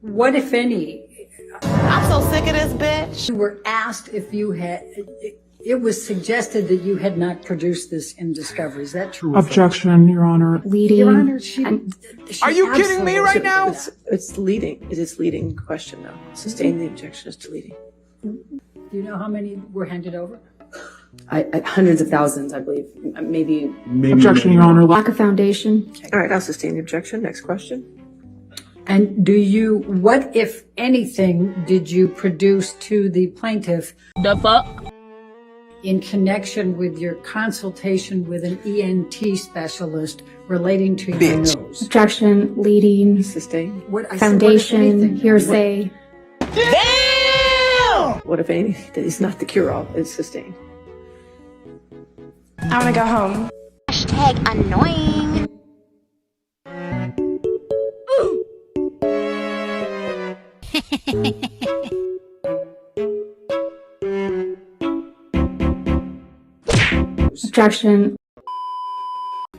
What, if any, I'm so sick of this bitch. you were asked if you had, it was suggested that you had not produced this in discovery. Is that true? Objection, Your Honor. Leading. Your Honor, Are you kidding me right now? It's leading. It is leading question though. Sustain the objection as to leading. Do you know how many were handed over? Hundreds of thousands, I believe. Maybe. Objection, Your Honor. Lack of foundation. All right, I'll sustain the objection. Next question. And what, if anything, did you produce to the plaintiff? The fuck? In connection with your consultation with an ENT specialist relating to your nose? Objection. Leading. Sustain. Foundation. Hearsay. Damn! What if anything that is not the cure-all is sustained? I wanna go home. Hashtag annoying. Objection.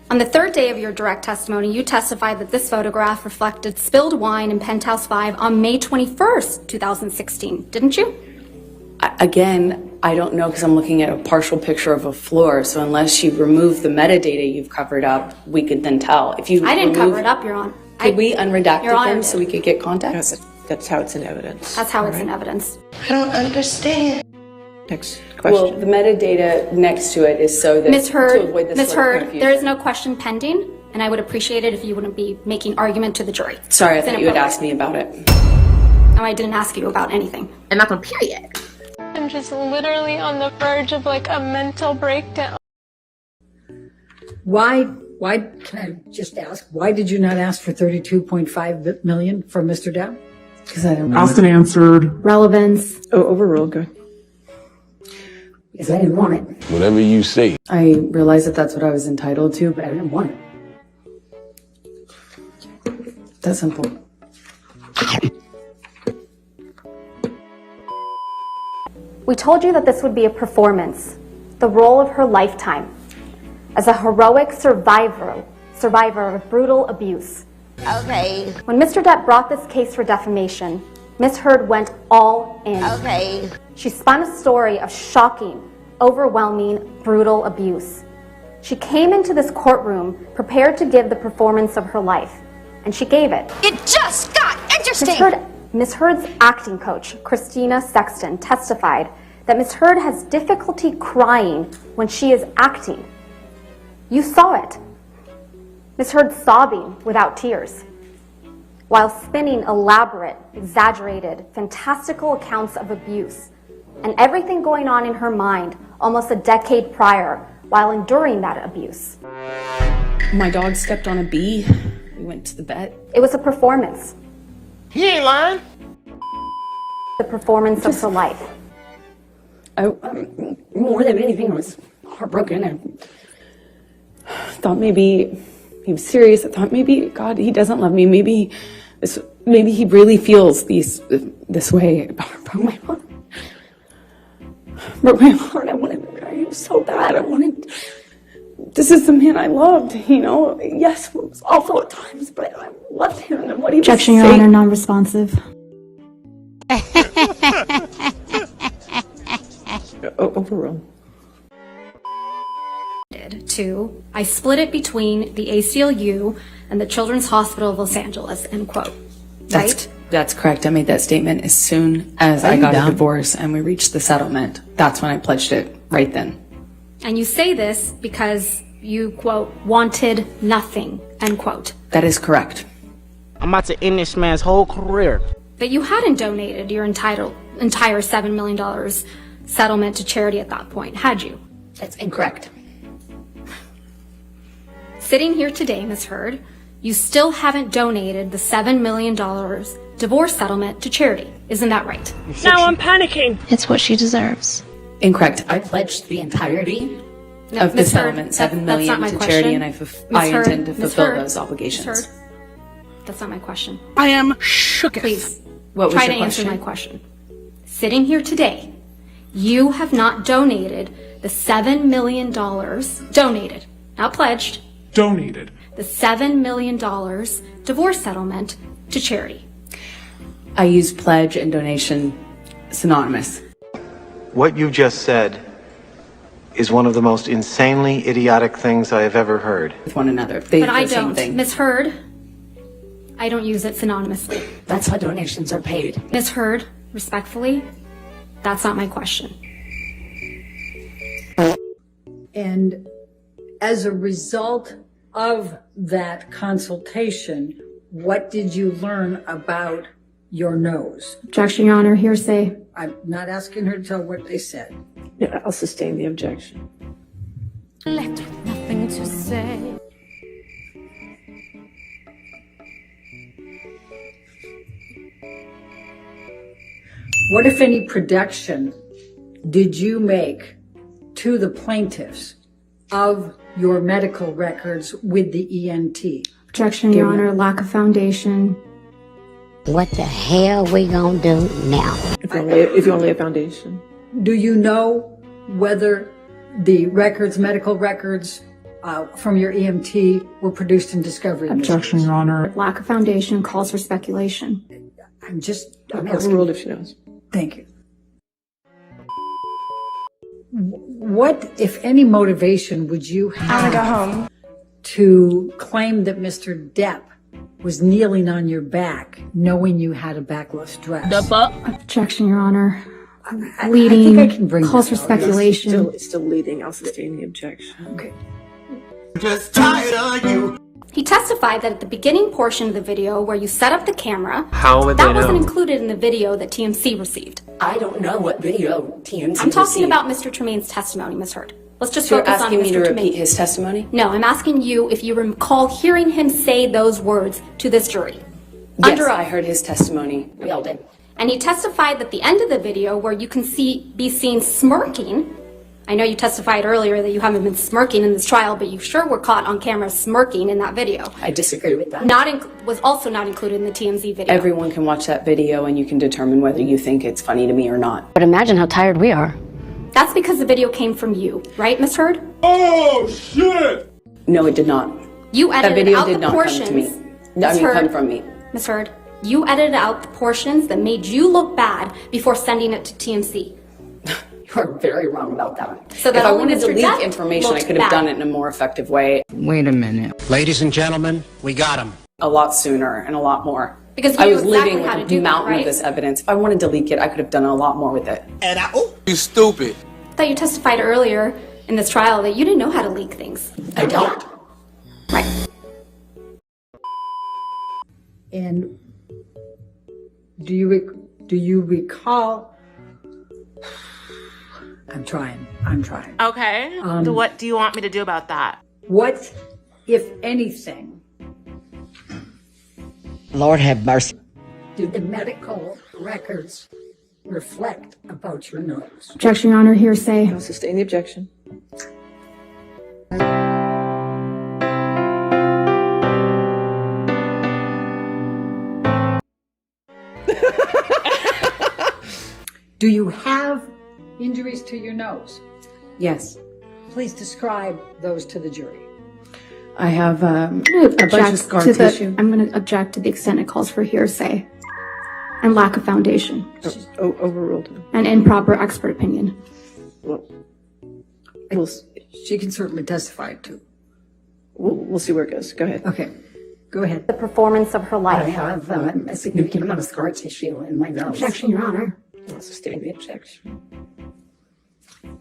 On the third day of your direct testimony, you testified that this photograph reflected spilled wine in Penthouse 5 on May 21st, 2016, didn't you? Again, I don't know because I'm looking at a partial picture of a floor, so unless you remove the metadata you've covered up, we could then tell. If you I didn't cover it up, Your Honor. Could we unredact Your Honor them so we could get context? No, that's how it's in evidence. That's how it's in evidence. I don't understand. Next question. Well, the metadata next to it is so that Ms. to Heard, avoid this Ms. sort of Heard, confusion. there is no question pending, and I would appreciate it if you wouldn't be making argument to the jury. Sorry, I It's thought you had inappropriate. asked me about it. No, I didn't ask you about anything. And that's on period. I'm just literally on the verge of like a mental breakdown. Why, can I just ask, why did you not ask for $32.5 million for Mr. Depp? Because I don't Asked and answered. Relevance. Oh, overruled. Go ahead. Because I didn't want it. Whatever you say. I realize that that's what I was entitled to, but I didn't want it. that's simple. We told you that this would be a performance, the role of her lifetime, as a heroic survivor of brutal abuse. Okay. When Mr. Depp brought this case for defamation, Ms. Heard went all in. Okay. She spun a story of shocking, overwhelming, brutal abuse. She came into this courtroom prepared to give the performance of her life, and she gave it. It just got interesting. Ms. Heard's acting coach, Christina Sexton, testified that Ms. Heard has difficulty crying when she is acting. You saw it. Ms. Heard sobbing without tears, while spinning elaborate, exaggerated, fantastical accounts of abuse and everything going on in her mind almost a decade prior while enduring that abuse. My dog stepped on a bee. We went to the vet. It was a performance. He ain't lying. The performance of her life. More than anything, I was heartbroken and thought maybe he was serious. I thought maybe, God, he doesn't love me. Maybe he really feels this way. Broke my heart. Broke my heart. I wanted to marry him so bad. This is the man I loved, you know. Yes, it was awful at times, but I loved him and what he was Objection, Your saying. Honor. Non-responsive. Overruled. To, I split it between the ACLU and the Children's Hospital of Los Angeles, end quote. Right? That's correct. I made that statement as soon as I got a divorce and we reached the settlement. That's when I pledged it, right then. And you say this because you, quote, wanted nothing, end quote. That is correct. I'm about to end this man's whole career. But you hadn't donated your entire $7 million settlement to charity at that point, had you? That's incorrect. Sitting here today, Ms. Heard, you still haven't donated the $7 million divorce settlement to charity. Isn't that right? Now I'm panicking. It's what she deserves. Incorrect. I pledged the entirety. Of the Ms. Heard, settlement, $7 that's million not my to question. charity, and I Heard, intend to Ms. fulfill Heard, those obligations. Ms. Heard, that's not my question. I am shook. Please, What was try your to answer question? my question. Sitting here today, you have not donated the $7 million, donated, not pledged, Donated. the $7 million divorce settlement to charity. I use pledge and donation synonymous. What you just said is one of the most insanely idiotic things I have ever heard. With one another. But I don't. Ms. Heard, I don't use it synonymously. That's how donations are paid. Ms. Heard, respectfully, that's not my question. And as a result of that consultation, what did you learn about your nose? Objection, Your Honor, hearsay. I'm not asking her to tell what they said. Yeah, I'll sustain the objection. Left with nothing to say. What, if any, production did you make to the plaintiffs of your medical records with the ENT? Objection, Your Honor, lack of foundation. What the hell we gonna do now? If you only have foundation. Do you know whether the records, medical records from your EMT were produced in discovery? Objection, Your Honor. Lack of foundation calls for speculation. I'm asking. Overruled if she knows. Thank you. What, if any, motivation would you have to claim that Mr. Depp was kneeling on your back, knowing you had a backless dress? Objection, Your Honor. Leading I can bring calls for speculation. It's still leading. I'll sustain the objection. Okay. Just tired of you. He testified that at the beginning portion of the video where you set up the camera, How would that they wasn't know? included in the video that TMC received. I don't know what video TMZ I'm talking received. about Mr. Tremaine's testimony, Ms. Heard. Let's just So you're focus on asking me Mr. to Tremaine. repeat his testimony? No, I'm asking you if you recall hearing him say those words to this jury. Yes, Under I oath. heard his testimony. We all did. And he testified that the end of the video where you can be seen smirking. I know you testified earlier that you haven't been smirking in this trial, but you sure were caught on camera smirking in that video. I disagree with that. Was also not included in the TMZ video. Everyone can watch that video and you can determine whether you think it's funny to me or not. But imagine how tired we are. That's because the video came from you, right, Ms. Heard? Oh, shit! No, it did not. You That edited video out did the not portions. come to me. Ms. Come Heard, from me. Ms. Heard, you edited out the portions that made you look bad before sending it to TMC. You're very wrong about that. So If that I only wanted to Mr. leak Depp information, I looked could have bad. done it in a more effective way. Wait a minute. Ladies and gentlemen, we got him. A lot sooner and a lot more. Because you I knew was exactly living how to with do a that, mountain right? of this evidence. If I wanted to leak it, I could have done a lot more with it. And you stupid. I thought you testified earlier in this trial that you didn't know how to leak things. I don't. Right. And do you recall? I'm trying. Okay. What do you want me to do about that? What, if anything, Lord have mercy. do the medical records reflect about your nose? Objection, Your Honor, hearsay. I'll sustain the objection. Do you have injuries to your nose? Yes. Please describe those to the jury. I have a bunch of scar tissue. I'm going to object to the extent it calls for hearsay and lack of foundation Overruled. and improper expert opinion. She can certainly testify too. We'll see where it goes. Go ahead. Okay, go ahead. The performance of her I life. have a significant amount of scar tissue in my nose. Objection, Your Honor. I'll sustain the objection.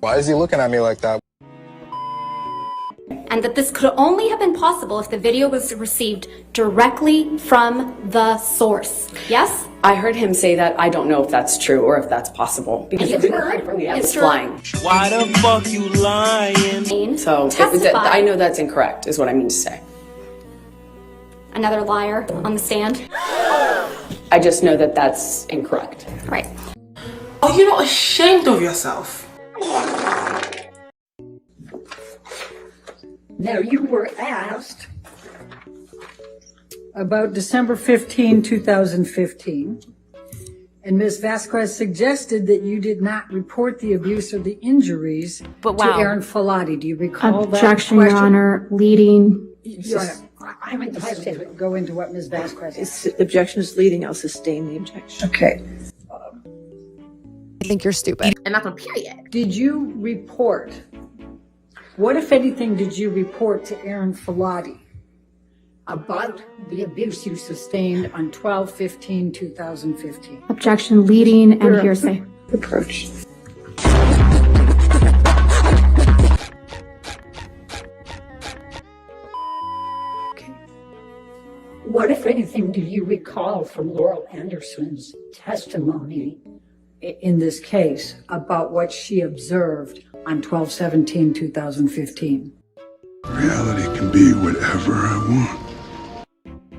Why is he looking at me like that? And that this could only have been possible if the video was received directly from the source. Yes? I heard him say that. I don't know if that's true or if that's possible because It's it's true. flying. Why the fuck you lying? So Testify. I know that's incorrect, is what I mean to say. Another liar on the stand. I just know that that's incorrect. Right. Are you not ashamed of yourself? Now, you were asked about December 15, 2015, and Ms. Vasquez suggested that you did not report the abuse or the injuries to Aaron Falati. Do you recall that Objection, question? Your Honor. Leading Your Honor, I would like to go into what Ms. Vasquez The objection is leading. I'll sustain the objection. Okay. I think you're stupid. And that's a period. Did you report, what if anything did you report to Aaron Filati about the abuse you sustained on 12/15/2015? Objection, leading and hearsay. Approach. What, if anything, do you recall from Laurel Anderson's testimony In this case about what she observed on 12/17/2015? Reality can be whatever I want.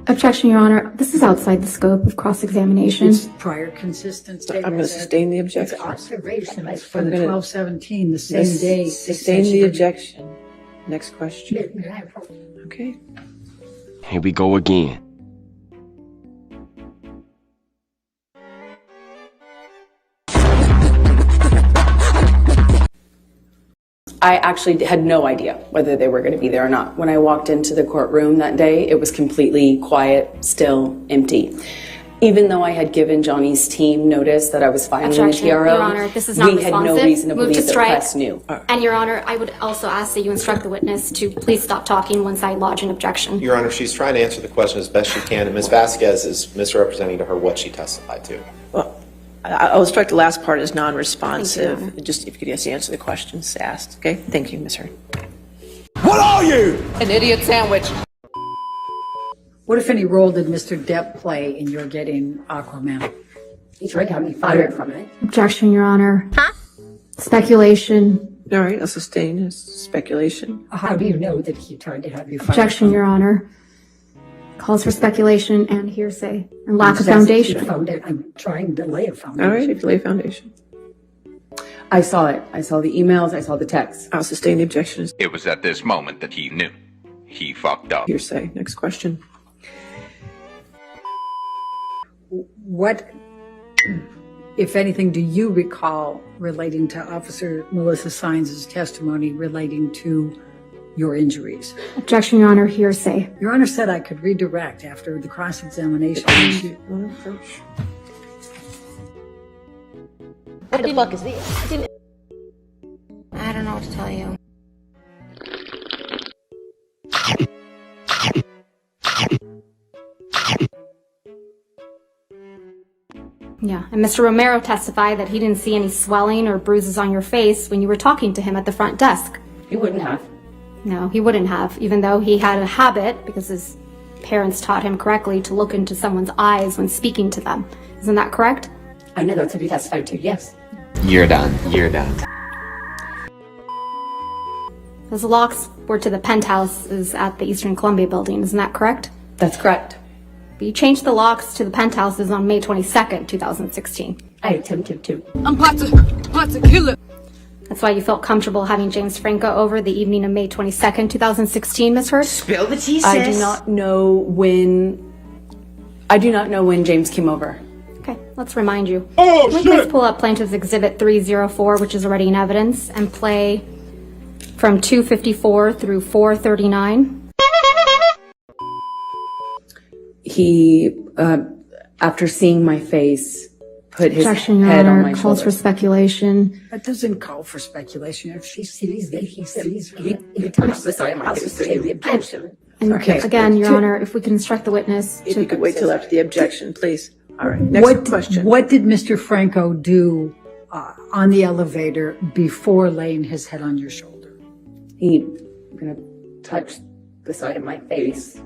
Objection, Your Honor. This is outside the scope of cross-examination. It's prior consistent statements. I'm going to sustain the objection. observation is From 12/17, the same day. Sustain the objection. Next question. Okay. Here we go again. I actually had no idea whether they were going to be there or not. When I walked into the courtroom that day, it was completely quiet, still, empty. Even though I had given Johnny's team notice that I was filing the Objection, TRO, Your Honor, this is not we had no responsive. reason to Move to believe the strike. press knew. And Your Honor, I would also ask that you instruct the witness to please stop talking once I lodge an objection. Your Honor, she's trying to answer the question as best she can, and Ms. Vasquez is misrepresenting to her what she testified to. Well, I'll strike the last part as non-responsive. Thank you, Just if you could just answer the questions asked. Okay. Thank you, Ms. Heard. What are you? An idiot sandwich. What, if any, role did Mr. Depp play in your getting Aquaman? he tried to have me fired from it. Objection, Your Honor. Huh? Speculation. All right. I'll sustain his speculation. How do you know that he tried to have you fired? Objection, Your Honor. Calls for speculation and hearsay and lack of foundation. I'm trying to lay a foundation. All right. If you lay a foundation. I saw it. I saw the emails. I saw the texts. I'll sustain the objection. It was at this moment that he knew. He fucked up. Hearsay. Next question. What, if anything, do you recall relating to Officer Melissa Sines' testimony relating to your injuries? Objection, Your Honor. Hearsay. Your Honor said I could redirect after the cross-examination. What the fuck is this? I don't know what to tell you. Yeah, and Mr. Romero testified that he didn't see any swelling or bruises on your face when you were talking to him at the front desk. He wouldn't have. No, he wouldn't have, even though he had a habit, because his parents taught him correctly, to look into someone's eyes when speaking to them. Isn't that correct? I know that's what he testified to, yes. You're done. You're done. Those locks were to the penthouses at the Eastern Columbia building. Isn't that correct? That's correct. But you changed the locks to the penthouses on May 22nd, 2016. I attempted to. I'm about to kill it. That's why you felt comfortable having James Franco over the evening of May 22nd, 2016, Ms. Heard? Spill the tea, sis. I do not know when James came over. Okay, let's remind you. Oh, Can we please pull up Plaintiff's Exhibit 304, which is already in evidence, and play from 254 through 439? He, after seeing my face, put his Objection, Your head on Honor. my Calls for shoulder. speculation. That doesn't call for speculation. If she Sees that he touched the side of my face to the objection. And Okay. again, Your Honor, if we can instruct the witness If to... you could wait till after the objection, please. All right. Next question. What did Mr. Franco do on the elevator before laying his head on your shoulder? He touched the side of my face.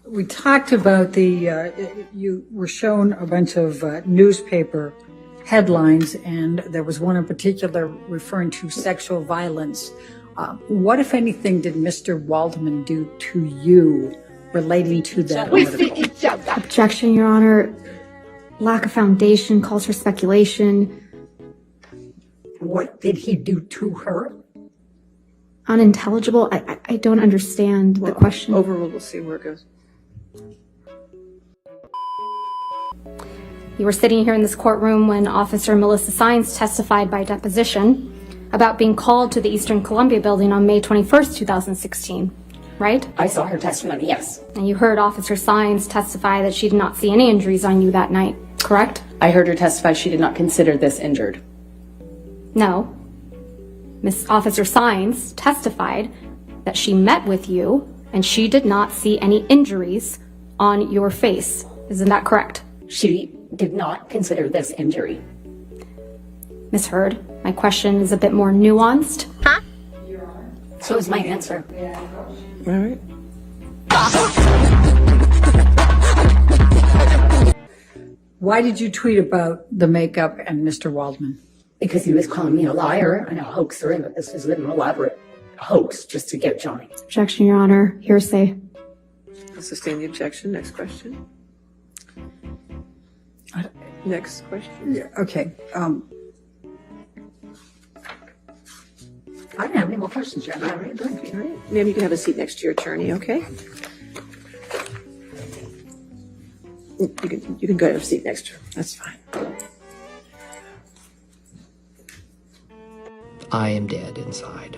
We talked about you were shown a bunch of newspaper headlines, and there was one in particular referring to sexual violence. What, if anything, did Mr. Waldman do to you relating to that article? Objection, Your Honor. Lack of foundation, calls for speculation. What did he do to her? Unintelligible. I don't understand the question. Overruled. We'll see where it goes. You were sitting here in this courtroom when Officer Melissa Sines testified by deposition about being called to the Eastern Columbia building on May 21st, 2016. right? I saw her testimony, yes. And you heard Officer Sines testify that she did not see any injuries on you that night, correct? I heard her testify she did not consider this injured. No. Miss Officer Sines testified that she met with you and she did not see any injuries on your face. Isn't that correct? She did not consider this injury. Miss Heard, my question is a bit more nuanced. Huh? So is my answer. All right. Why did you tweet about the makeup and Mr. Waldman? Because he was calling me a liar and a hoaxer, and this was an elaborate hoax just to get Johnny. Objection, Your Honor. Hearsay. I'll sustain the objection. Next question. Next question. Yeah, okay. I don't have any more questions, Your Honor. All right. Ma'am, you can have a seat next to your attorney, okay? You can go have a seat next to her. That's fine. I am dead inside.